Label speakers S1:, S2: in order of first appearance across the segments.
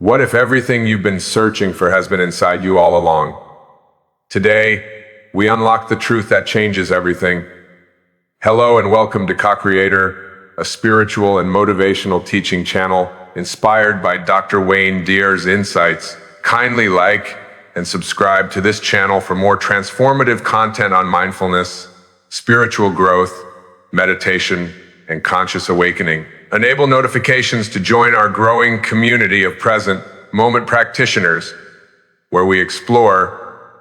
S1: What if everything you've been searching for has been inside you all along? Today, we unlock the truth that changes everything. Hello and welcome to Co-Creator, a spiritual and motivational teaching channel inspired by Dr. Waynejournys' insights. Kindly like and subscribe to this channel for more transformative content on mindfulness, spiritual growth, meditation, and conscious awakening. Enable notifications to join our growing community of present moment practitioners, where we explore,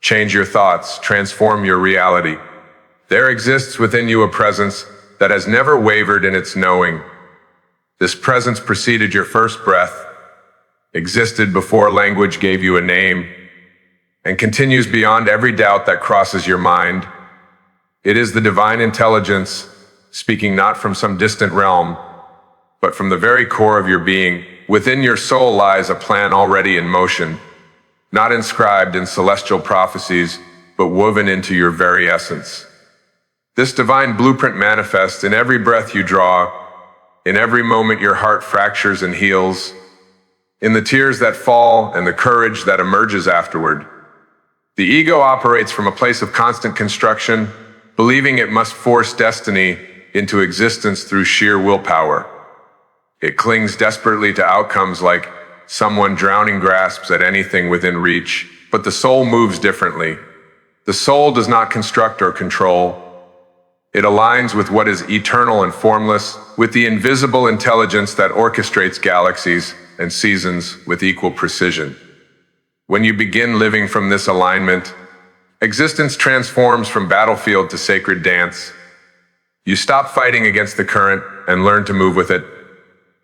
S1: change your thoughts, transform your reality. There exists within you a presence that has never wavered in its knowing. This presence preceded your first breath, existed before language gave you a name, and continues beyond every doubt that crosses your mind. It is the divine intelligence, speaking not from some distant realm, but from the very core of your being. Within your soul lies a plan already in motion, not inscribed in celestial prophecies, but woven into your very essence. This divine blueprint manifests in every breath you draw, in every moment your heart fractures and heals, in the tears that fall and the courage that emerges afterward. The ego operates from a place of constant construction, believing it must force destiny into existence through sheer willpower. It clings desperately to outcomes like someone drowning grasps at anything within reach, but the soul moves differently. The soul does not construct or control. It aligns with what is eternal and formless, with the invisible intelligence that orchestrates galaxies and seasons with equal precision. When you begin living from this alignment, existence transforms from battlefield to sacred dance. You stop fighting against the current and learn to move with it,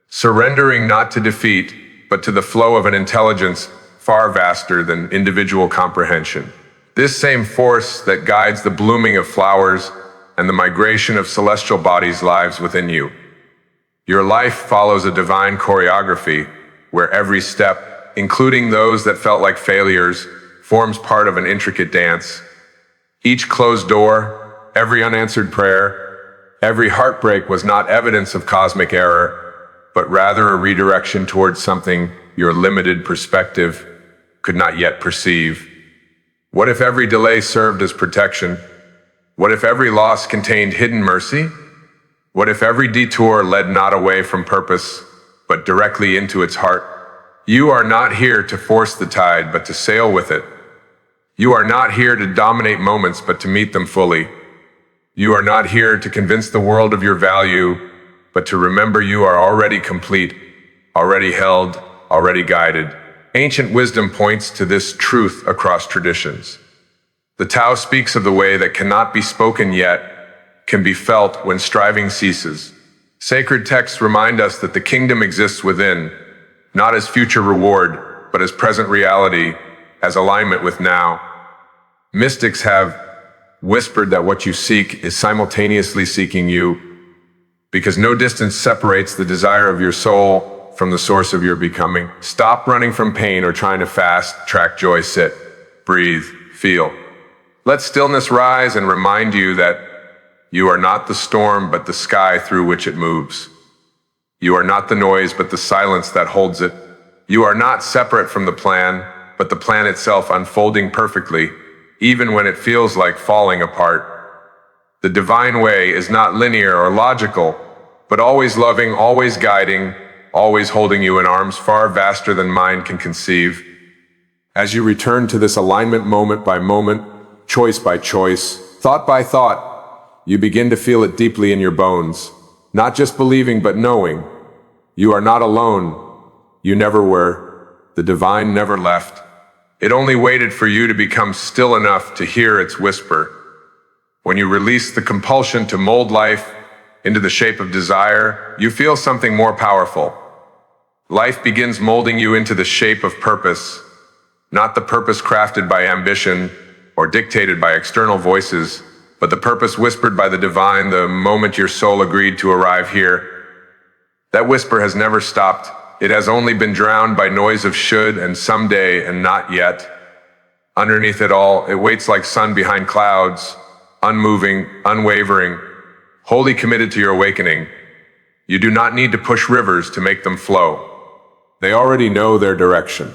S1: surrendering not to defeat, but to the flow of an intelligence far vaster than individual comprehension. This same force that guides the blooming of flowers and the migration of celestial bodies lives within you. Your life follows a divine choreography where every step, including those that felt like failures, forms part of an intricate dance. Each closed door, every unanswered prayer, every heartbreak was not evidence of cosmic error, but rather a redirection towards something your limited perspective could not yet perceive. What if every delay served as protection? What if every loss contained hidden mercy? What if every detour led not away from purpose, but directly into its heart? You are not here to force the tide, but to sail with it. You are not here to dominate moments, but to meet them fully. You are not here to convince the world of your value, but to remember you are already complete, already held, already guided. Ancient wisdom points to this truth across traditions. The Tao speaks of the way that cannot be spoken yet can be felt when striving ceases. Sacred texts remind us that the kingdom exists within, not as future reward, but as present reality, as alignment with now. Mystics have whispered that what you seek is simultaneously seeking you, because no distance separates the desire of your soul from the source of your becoming. Stop running from pain or trying to fast-track joy. Sit, breathe, feel. Let stillness rise and remind you that you are not the storm, but the sky through which it moves. You are not the noise, but the silence that holds it. You are not separate from the plan, but the plan itself unfolding perfectly, even when it feels like falling apart. The divine way is not linear or logical, but always loving, always guiding, always holding you in arms far vaster than mind can conceive. As you return to this alignment moment by moment, choice by choice, thought by thought, you begin to feel it deeply in your bones, not just believing but knowing. You are not alone. You never were. The divine never left. It only waited for you to become still enough to hear its whisper. When you release the compulsion to mold life into the shape of desire, you feel something more powerful. Life begins molding you into the shape of purpose, not the purpose crafted by ambition or dictated by external voices, but the purpose whispered by the divine the moment your soul agreed to arrive here. That whisper has never stopped. It has only been drowned by noise of should and someday and not yet. Underneath it all, it waits like sun behind clouds, unmoving, unwavering, wholly committed to your awakening. You do not need to push rivers to make them flow. They already know their direction.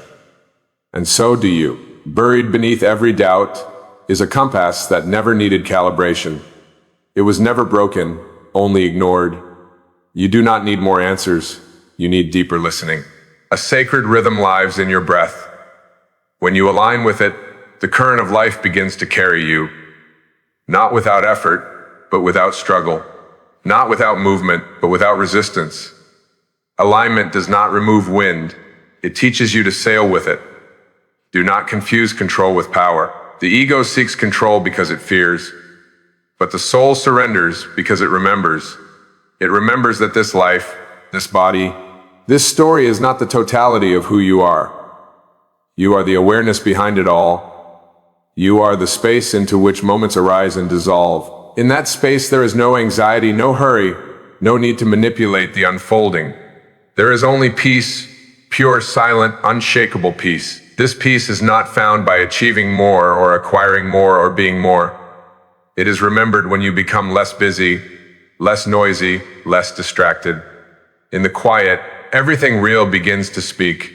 S1: And so do you. Buried beneath every doubt is a compass that never needed calibration. It was never broken, only ignored. You do not need more answers. You need deeper listening. A sacred rhythm lives in your breath. When you align with it, the current of life begins to carry you. Not without effort, but without struggle. Not without movement, but without resistance. Alignment does not remove wind. It teaches you to sail with it. Do not confuse control with power. The ego seeks control because it fears, but the soul surrenders because it remembers. It remembers that this life, this body, this story is not the totality of who you are. You are the awareness behind it all. You are the space into which moments arise and dissolve. In that space, there is no anxiety, no hurry, no need to manipulate the unfolding. There is only peace, pure, silent, unshakable peace. This peace is not found by achieving more or acquiring more or being more. It is remembered when you become less busy, less noisy, less distracted. In the quiet, everything real begins to speak.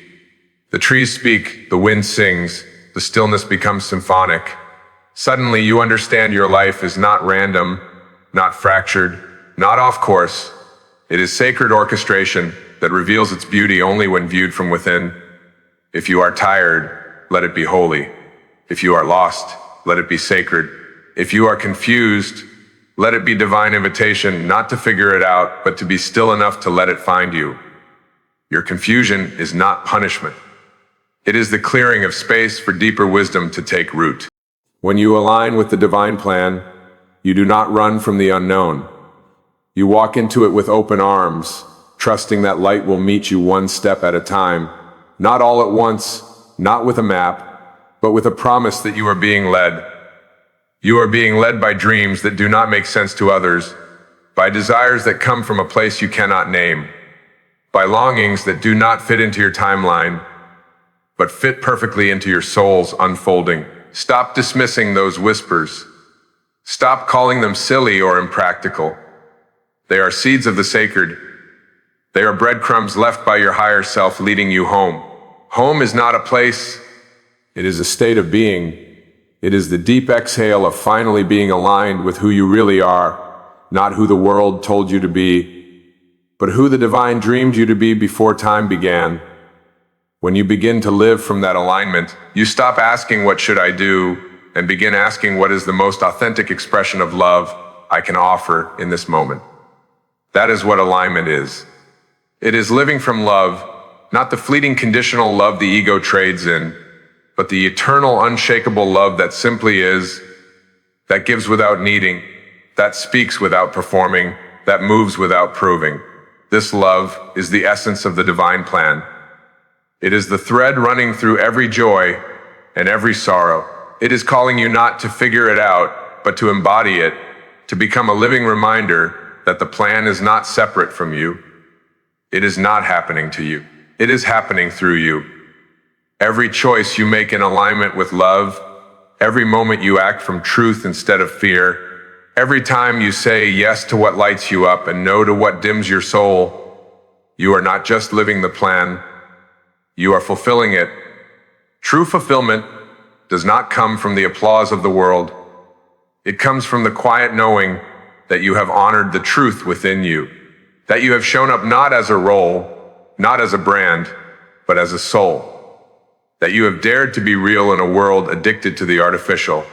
S1: The trees speak, the wind sings, the stillness becomes symphonic. Suddenly you understand your life is not random, not fractured, not off course. It is sacred orchestration that reveals its beauty only when viewed from within. If you are tired, let it be holy. If you are lost, let it be sacred. If you are confused, let it be divine invitation not to figure it out, but to be still enough to let it find you. Your confusion is not punishment. It is the clearing of space for deeper wisdom to take root. When you align with the divine plan, you do not run from the unknown. You walk into it with open arms, trusting that light will meet you one step at a time. Not all at once, not with a map, but with a promise that you are being led. You are being led by dreams that do not make sense to others, by desires that come from a place you cannot name, by longings that do not fit into your timeline, but fit perfectly into your soul's unfolding. Stop dismissing those whispers. Stop calling them silly or impractical. They are seeds of the sacred. They are breadcrumbs left by your higher self leading you home. Home is not a place. It is a state of being. It is the deep exhale of finally being aligned with who you really are, not who the world told you to be, but who the divine dreamed you to be before time began. When you begin to live from that alignment, you stop asking what should I do and begin asking what is the most authentic expression of love I can offer in this moment. That is what alignment is. It is living from love, not the fleeting conditional love the ego trades in, but the eternal, unshakable love that simply is, that gives without needing, that speaks without performing, that moves without proving. This love is the essence of the divine plan. It is the thread running through every joy and every sorrow. It is calling you not to figure it out, but to embody it, to become a living reminder that the plan is not separate from you. It is not happening to you. It is happening through you. Every choice you make in alignment with love, every moment you act from truth instead of fear, every time you say yes to what lights you up and no to what dims your soul, you are not just living the plan, you are fulfilling it. True fulfillment does not come from the applause of the world. It comes from the quiet knowing that you have honored the truth within you, that you have shown up not as a role, not as a brand, but as a soul, that you have dared to be real in a world addicted to the artificial,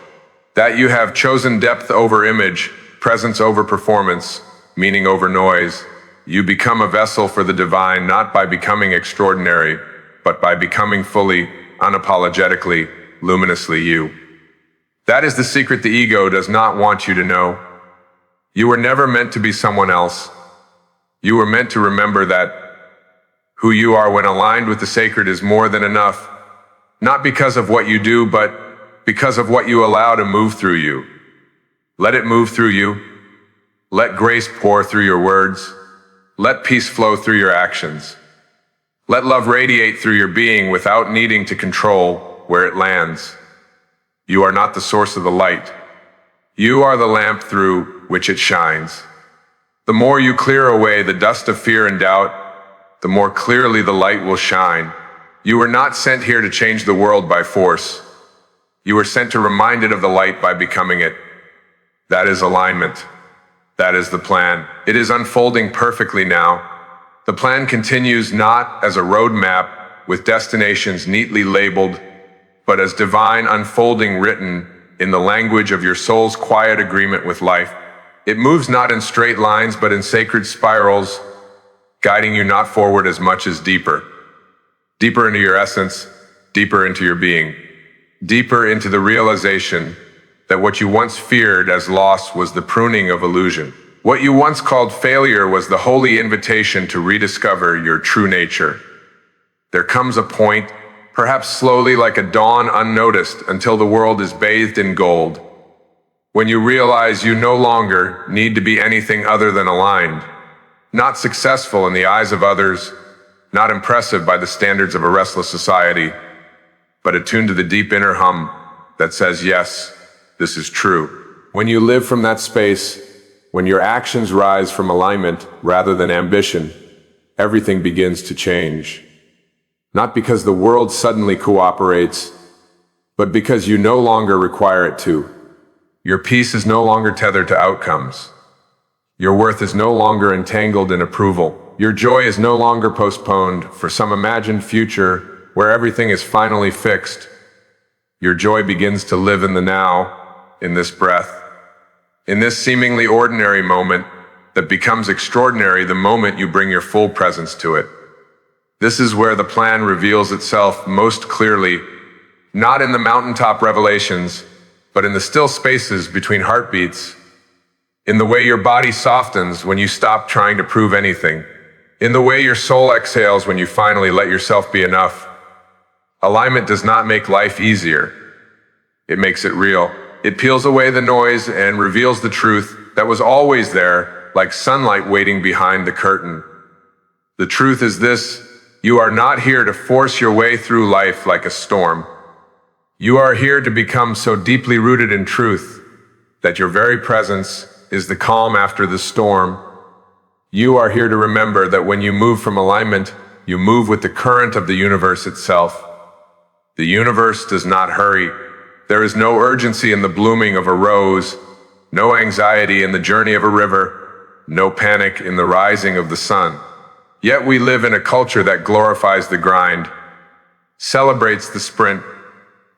S1: that you have chosen depth over image, presence over performance, meaning over noise. You become a vessel for the divine not by becoming extraordinary, but by becoming fully, unapologetically, luminously you. That is the secret the ego does not want you to know. You were never meant to be someone else. You were meant to remember that who you are when aligned with the sacred is more than enough, not because of what you do, but because of what you allow to move through you. Let it move through you. Let grace pour through your words. Let peace flow through your actions. Let love radiate through your being without needing to control where it lands. You are not the source of the light. You are the lamp through which it shines. The more you clear away the dust of fear and doubt, the more clearly the light will shine. You were not sent here to change the world by force. You were sent to remind it of the light by becoming it. That is alignment. That is the plan. It is unfolding perfectly now. The plan continues not as a roadmap with destinations neatly labeled, but as divine unfolding written in the language of your soul's quiet agreement with life. It moves not in straight lines, but in sacred spirals, guiding you not forward as much as deeper. Deeper into your essence, deeper into your being, deeper into the realization that what you once feared as loss was the pruning of illusion. What you once called failure was the holy invitation to rediscover your true nature. There comes a point, perhaps slowly like a dawn unnoticed until the world is bathed in gold, when you realize you no longer need to be anything other than aligned, not successful in the eyes of others, not impressive by the standards of a restless society, but attuned to the deep inner hum that says, yes, this is true. When you live from that space, when your actions rise from alignment rather than ambition, everything begins to change. Not because the world suddenly cooperates, but because you no longer require it to. Your peace is no longer tethered to outcomes. Your worth is no longer entangled in approval. Your joy is no longer postponed for some imagined future where everything is finally fixed. Your joy begins to live in the now, in this breath, in this seemingly ordinary moment that becomes extraordinary the moment you bring your full presence to it. This is where the plan reveals itself most clearly, not in the mountaintop revelations, but in the still spaces between heartbeats, in the way your body softens when you stop trying to prove anything, in the way your soul exhales when you finally let yourself be enough. Alignment does not make life easier. It makes it real. It peels away the noise and reveals the truth that was always there, like sunlight waiting behind the curtain. The truth is this: you are not here to force your way through life like a storm. You are here to become so deeply rooted in truth that your very presence is the calm after the storm. You are here to remember that when you move from alignment, you move with the current of the universe itself. The universe does not hurry. There is no urgency in the blooming of a rose, no anxiety in the journey of a river, no panic in the rising of the sun. Yet we live in a culture that glorifies the grind, celebrates the sprint,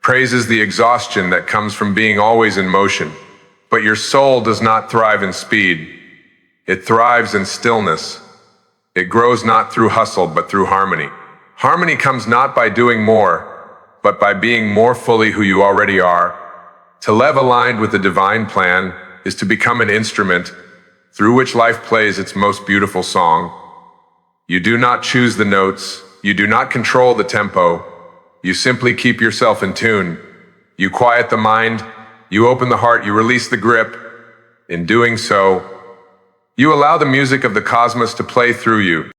S1: praises the exhaustion that comes from being always in motion. But your soul does not thrive in speed. It thrives in stillness. It grows not through hustle, but through harmony. Harmony comes not by doing more, but by being more fully who you already are. To live aligned with the divine plan is to become an instrument through which life plays its most beautiful song. You do not choose the notes. You do not control the tempo. You simply keep yourself in tune. You quiet the mind. You open the heart. You release the grip. In doing so, you allow the music of the cosmos to play through you.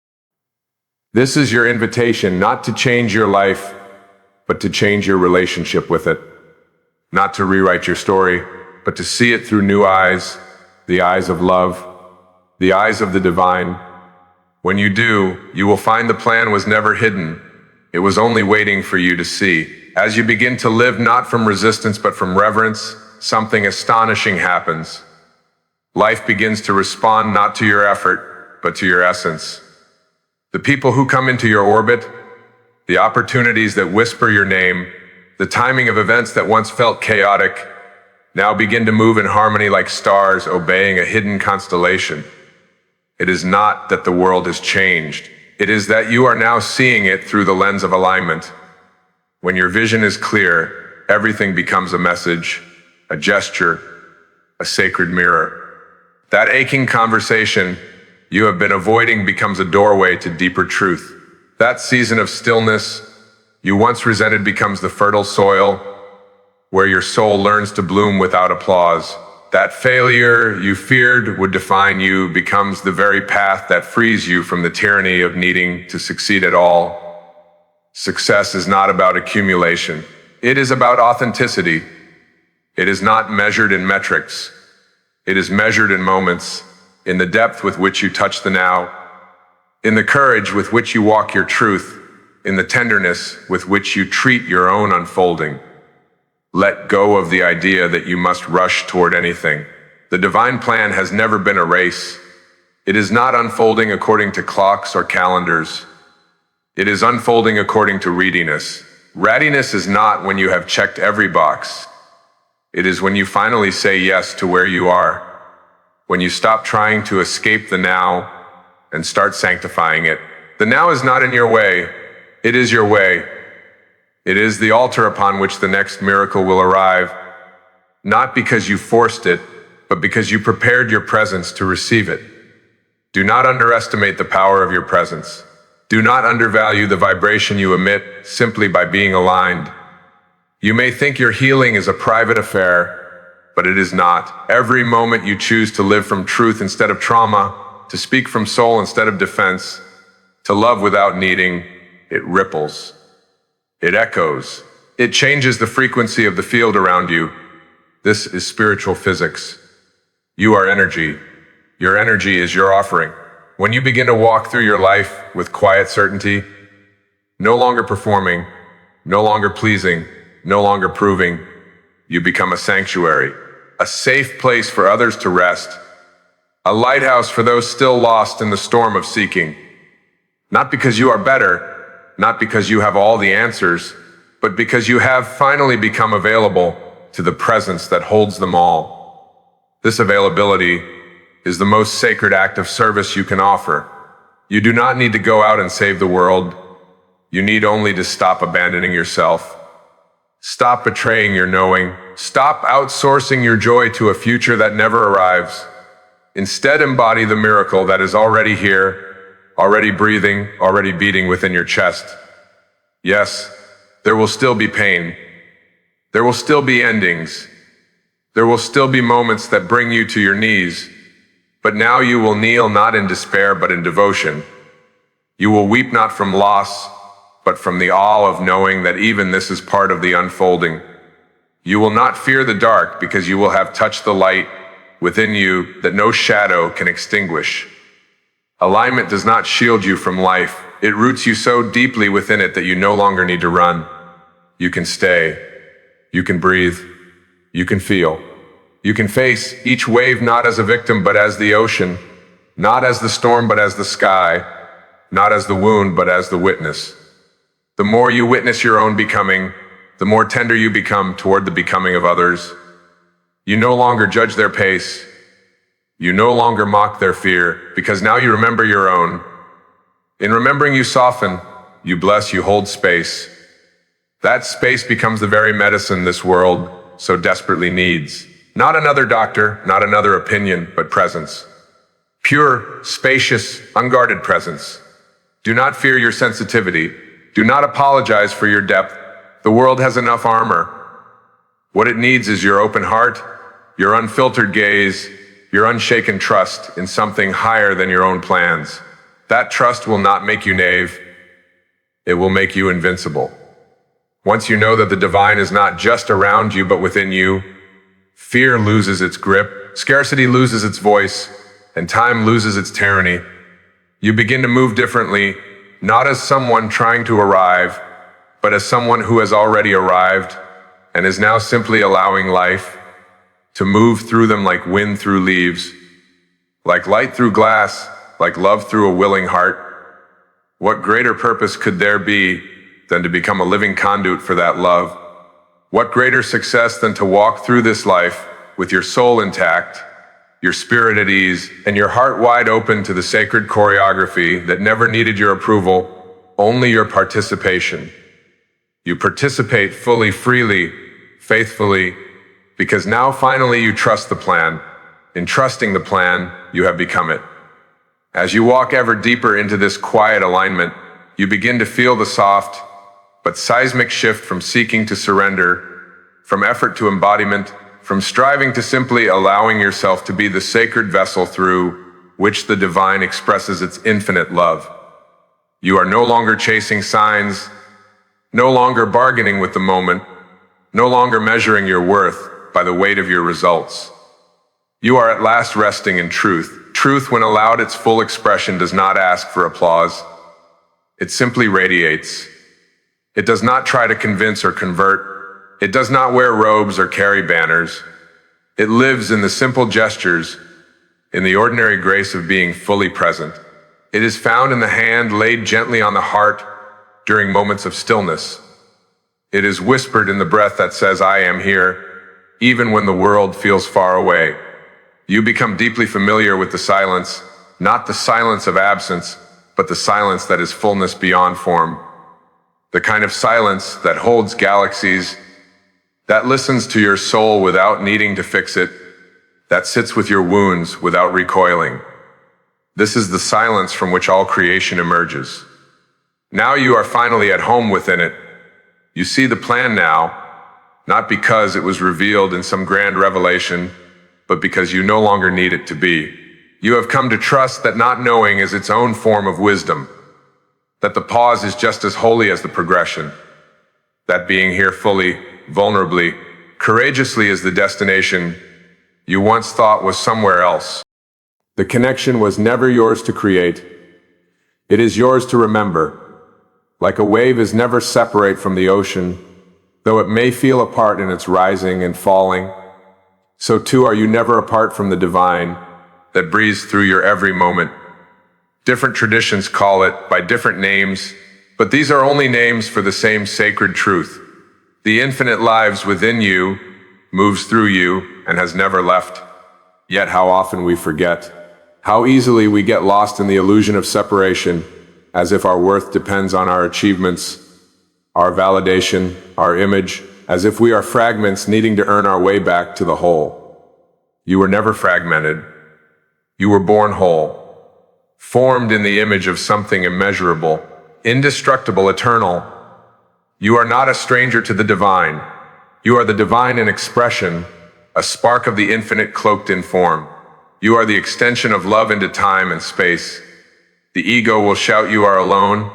S1: This is your invitation not to change your life, but to change your relationship with it. Not to rewrite your story, but to see it through new eyes, the eyes of love, the eyes of the divine. When you do, you will find the plan was never hidden. It was only waiting for you to see. As you begin to live not from resistance but from reverence, something astonishing happens. Life begins to respond not to your effort, but to your essence. The people who come into your orbit, the opportunities that whisper your name, the timing of events that once felt chaotic, now begin to move in harmony like stars obeying a hidden constellation. It is not that the world has changed. It is that you are now seeing it through the lens of alignment. When your vision is clear, everything becomes a message, a gesture, a sacred mirror. That aching conversation you have been avoiding becomes a doorway to deeper truth. That season of stillness you once resented becomes the fertile soil where your soul learns to bloom without applause. That failure you feared would define you becomes the very path that frees you from the tyranny of needing to succeed at all. Success is not about accumulation. It is about authenticity. It is not measured in metrics. It is measured in moments, in the depth with which you touch the now. in the courage with which you walk your truth, in the tenderness with which you treat your own unfolding. Let go of the idea that you must rush toward anything. The divine plan has never been a race. It is not unfolding according to clocks or calendars. It is unfolding according to readiness. Readiness is not when you have checked every box. It is when you finally say yes to where you are, when you stop trying to escape the now and start sanctifying it. The now is not in your way. It is your way. It is the altar upon which the next miracle will arrive, not because you forced it, but because you prepared your presence to receive it. Do not underestimate the power of your presence. Do not undervalue the vibration you emit simply by being aligned. You may think your healing is a private affair, but it is not. Every moment you choose to live from truth instead of trauma, to speak from soul instead of defense, to love without needing, it ripples. It echoes. It changes the frequency of the field around you. This is spiritual physics. You are energy. Your energy is your offering. When you begin to walk through your life with quiet certainty, no longer performing, no longer pleasing, no longer proving, you become a sanctuary, a safe place for others to rest, a lighthouse for those still lost in the storm of seeking. Not because you are better, not because you have all the answers, but because you have finally become available to the presence that holds them all. This availability is the most sacred act of service you can offer. You do not need to go out and save the world. You need only to stop abandoning yourself. Stop betraying your knowing. Stop outsourcing your joy to a future that never arrives. Instead, embody the miracle that is already here, already breathing, already beating within your chest. Yes, there will still be pain. There will still be endings. There will still be moments that bring you to your knees. But now you will kneel not in despair, but in devotion. You will weep not from loss, but from the awe of knowing that even this is part of the unfolding. You will not fear the dark because you will have touched the light within you that no shadow can extinguish. Alignment does not shield you from life. It roots you so deeply within it that you no longer need to run. You can stay. You can breathe. You can feel. You can face each wave not as a victim but as the ocean, not as the storm but as the sky, not as the wound but as the witness. The more you witness your own becoming, the more tender you become toward the becoming of others. You no longer judge their pace. You no longer mock their fear, because now you remember your own. In remembering, you soften, you bless, you hold space. That space becomes the very medicine this world so desperately needs. Not another doctor, not another opinion, but presence. Pure, spacious, unguarded presence. Do not fear your sensitivity. Do not apologize for your depth. The world has enough armor. What it needs is your open heart, your unfiltered gaze, your unshaken trust in something higher than your own plans. That trust will not make you knave. It will make you invincible. Once you know that the divine is not just around you but within you, fear loses its grip, scarcity loses its voice, and time loses its tyranny. You begin to move differently, not as someone trying to arrive, but as someone who has already arrived and is now simply allowing life to move through them like wind through leaves, like light through glass, like love through a willing heart. What greater purpose could there be than to become a living conduit for that love? What greater success than to walk through this life with your soul intact, your spirit at ease, and your heart wide open to the sacred choreography that never needed your approval, only your participation. You participate fully, freely, faithfully, because now finally you trust the plan. In trusting the plan, you have become it. As you walk ever deeper into this quiet alignment, you begin to feel the soft but seismic shift from seeking to surrender, from effort to embodiment, from striving to simply allowing yourself to be the sacred vessel through which the divine expresses its infinite love. You are no longer chasing signs, no longer bargaining with the moment, no longer measuring your worth by the weight of your results. You are at last resting in truth. Truth, when allowed its full expression, does not ask for applause. It simply radiates. It does not try to convince or convert. It does not wear robes or carry banners. It lives in the simple gestures, in the ordinary grace of being fully present. It is found in the hand laid gently on the heart during moments of stillness. It is whispered in the breath that says, "I am here," even when the world feels far away. You become deeply familiar with the silence, not the silence of absence, but the silence that is fullness beyond form. The kind of silence that holds galaxies, that listens to your soul without needing to fix it, that sits with your wounds without recoiling. This is the silence from which all creation emerges. Now you are finally at home within it. You see the plan now, not because it was revealed in some grand revelation, but because you no longer need it to be. You have come to trust that not knowing is its own form of wisdom, that the pause is just as holy as the progression, that being here fully, vulnerably, courageously is the destination you once thought was somewhere else. The connection was never yours to create. It is yours to remember. Like a wave is never separate from the ocean, though it may feel apart in its rising and falling, so too are you never apart from the divine that breathes through your every moment. Different traditions call it by different names, but these are only names for the same sacred truth. The infinite lives within you, moves through you, and has never left. Yet how often we forget. How easily we get lost in the illusion of separation, as if our worth depends on our achievements, our validation, our image, as if we are fragments needing to earn our way back to the whole. You were never fragmented. You were born whole, formed in the image of something immeasurable, indestructible, eternal. You are not a stranger to the divine. You are the divine in expression, a spark of the infinite cloaked in form. You are the extension of love into time and space. The ego will shout you are alone,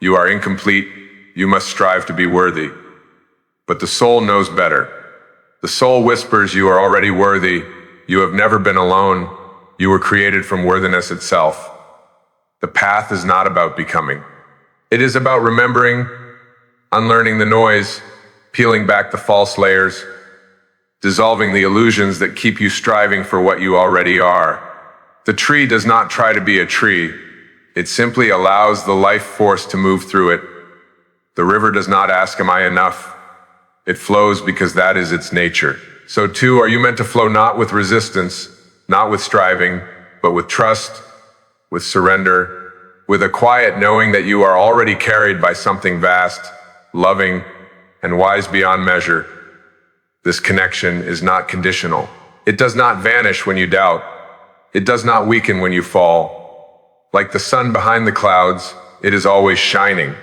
S1: you are incomplete, you must strive to be worthy. But the soul knows better. The soul whispers you are already worthy, you have never been alone, you were created from worthiness itself. The path is not about becoming. It is about remembering, unlearning the noise, peeling back the false layers, dissolving the illusions that keep you striving for what you already are. The tree does not try to be a tree. It simply allows the life force to move through it. The river does not ask, "Am I enough?" It flows because that is its nature. So too are you meant to flow, not with resistance, not with striving, but with trust, with surrender, with a quiet knowing that you are already carried by something vast, loving, and wise beyond measure. This connection is not conditional. It does not vanish when you doubt. It does not weaken when you fall. Like the sun behind the clouds, it is always shining.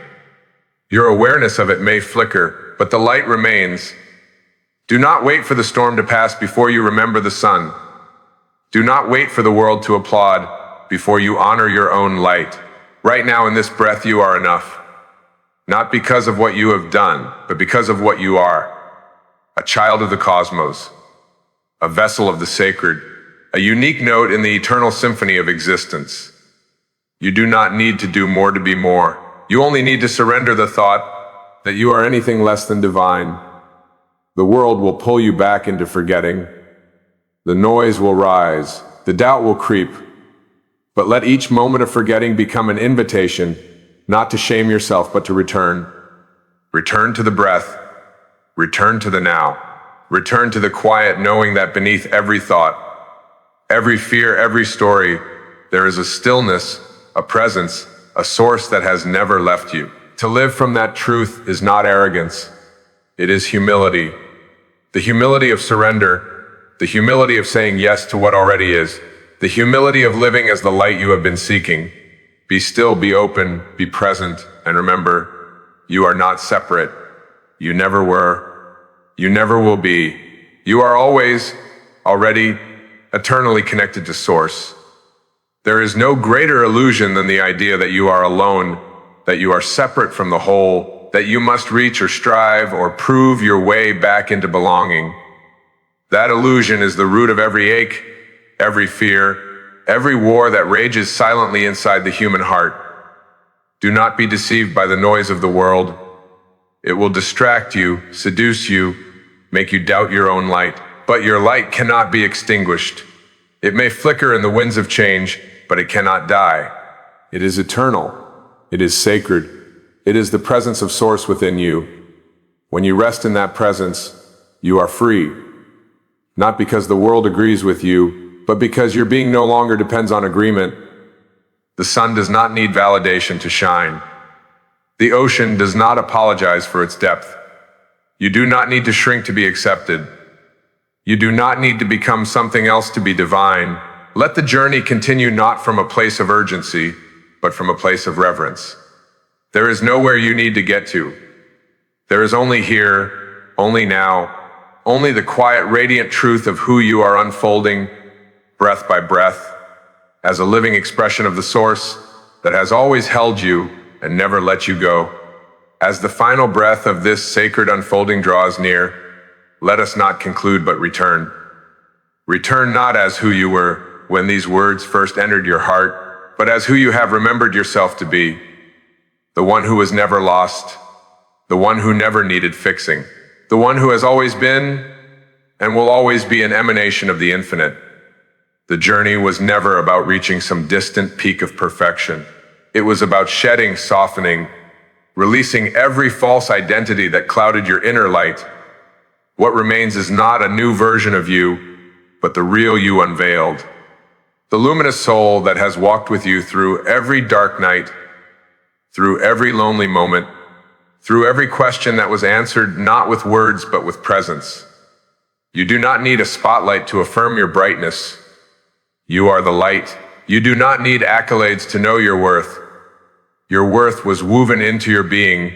S1: Your awareness of it may flicker, but the light remains. Do not wait for the storm to pass before you remember the sun. Do not wait for the world to applaud before you honor your own light. Right now in this breath you are enough. Not because of what you have done, but because of what you are. A child of the cosmos, a vessel of the sacred, a unique note in the eternal symphony of existence. You do not need to do more to be more. You only need to surrender the thought that you are anything less than divine. The world will pull you back into forgetting. The noise will rise, the doubt will creep. But let each moment of forgetting become an invitation, not to shame yourself, but to return. Return to the breath. Return to the now. Return to the quiet knowing that beneath every thought, every fear, every story, there is a stillness, a presence, a source that has never left you. To live from that truth is not arrogance. It is humility. The humility of surrender, the humility of saying yes to what already is, the humility of living as the light you have been seeking. Be still, be open, be present, and remember, you are not separate. You never were. You never will be. You are always, already, eternally connected to Source. There is no greater illusion than the idea that you are alone, that you are separate from the whole, that you must reach or strive or prove your way back into belonging. That illusion is the root of every ache, every fear, every war that rages silently inside the human heart. Do not be deceived by the noise of the world. It will distract you, seduce you, make you doubt your own light. But your light cannot be extinguished. It may flicker in the winds of change, but it cannot die. It is eternal. It is sacred. It is the presence of Source within you. When you rest in that presence, you are free. Not because the world agrees with you, but because your being no longer depends on agreement. The sun does not need validation to shine. The ocean does not apologize for its depth. You do not need to shrink to be accepted. You do not need to become something else to be divine. Let the journey continue not from a place of urgency, but from a place of reverence. There is nowhere you need to get to. There is only here, only now, only the quiet, radiant truth of who you are unfolding, breath by breath, as a living expression of the Source that has always held you and never let you go. As the final breath of this sacred unfolding draws near, let us not conclude but return. Return not as who you were when these words first entered your heart, but as who you have remembered yourself to be. The one who was never lost, the one who never needed fixing, the one who has always been and will always be an emanation of the infinite. The journey was never about reaching some distant peak of perfection. It was about shedding, softening, releasing every false identity that clouded your inner light. What remains is not a new version of you, but the real you unveiled. The luminous soul that has walked with you through every dark night, through every lonely moment, through every question that was answered not with words but with presence. You do not need a spotlight to affirm your brightness. You are the light. You do not need accolades to know your worth. Your worth was woven into your being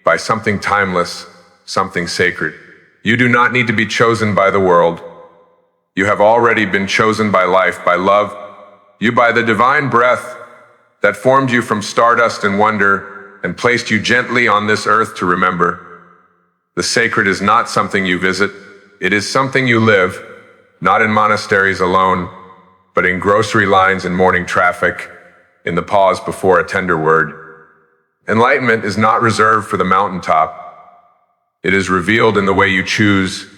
S1: by something timeless, something sacred. You do not need to be chosen by the world. You have already been chosen by life, by love, you by the divine breath that formed you from stardust and wonder and placed you gently on this earth to remember. The sacred is not something you visit. It is something you live, not in monasteries alone, but in grocery lines and morning traffic, in the pause before a tender word. Enlightenment is not reserved for the mountaintop. It is revealed in the way you choose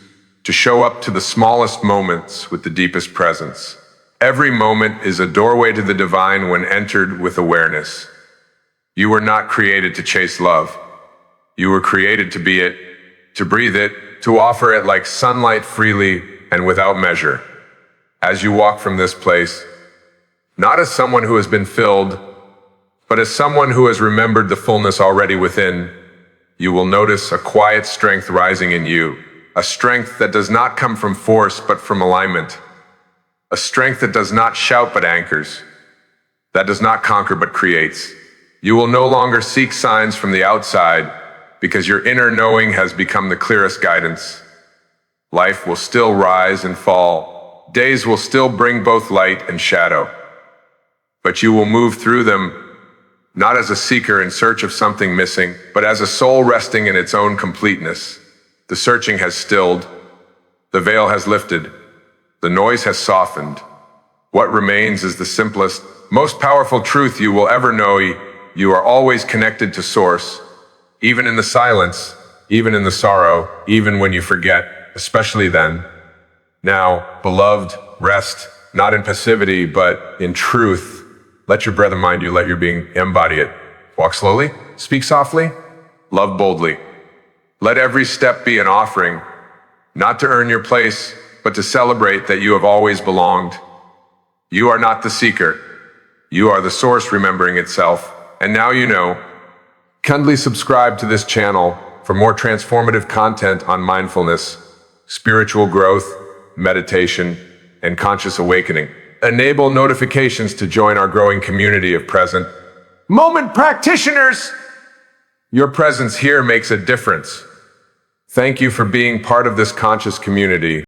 S1: to show up to the smallest moments with the deepest presence. Every moment is a doorway to the divine when entered with awareness. You were not created to chase love. You were created to be it, to breathe it, to offer it like sunlight freely and without measure. As you walk from this place, not as someone who has been filled, but as someone who has remembered the fullness already within, you will notice a quiet strength rising in you, a strength that does not come from force but from alignment, a strength that does not shout but anchors, that does not conquer but creates. You will no longer seek signs from the outside because your inner knowing has become the clearest guidance. Life will still rise and fall. Days will still bring both light and shadow. But you will move through them not as a seeker in search of something missing, but as a soul resting in its own completeness. The searching has stilled. The veil has lifted. The noise has softened. What remains is the simplest, most powerful truth you will ever know. You are always connected to Source, even in the silence, even in the sorrow, even when you forget, especially then. Now, beloved, rest, not in passivity, but in truth. Let your breath remind you, let your being embody it. Walk slowly, speak softly, love boldly. Let every step be an offering, not to earn your place, but to celebrate that you have always belonged. You are not the seeker. You are the Source remembering itself. And now you know. Kindly subscribe to this channel for more transformative content on mindfulness, spiritual growth, meditation, and conscious awakening. Enable notifications to join our growing community of present moment practitioners. Your presence here makes a difference. Thank you for being part of this conscious community.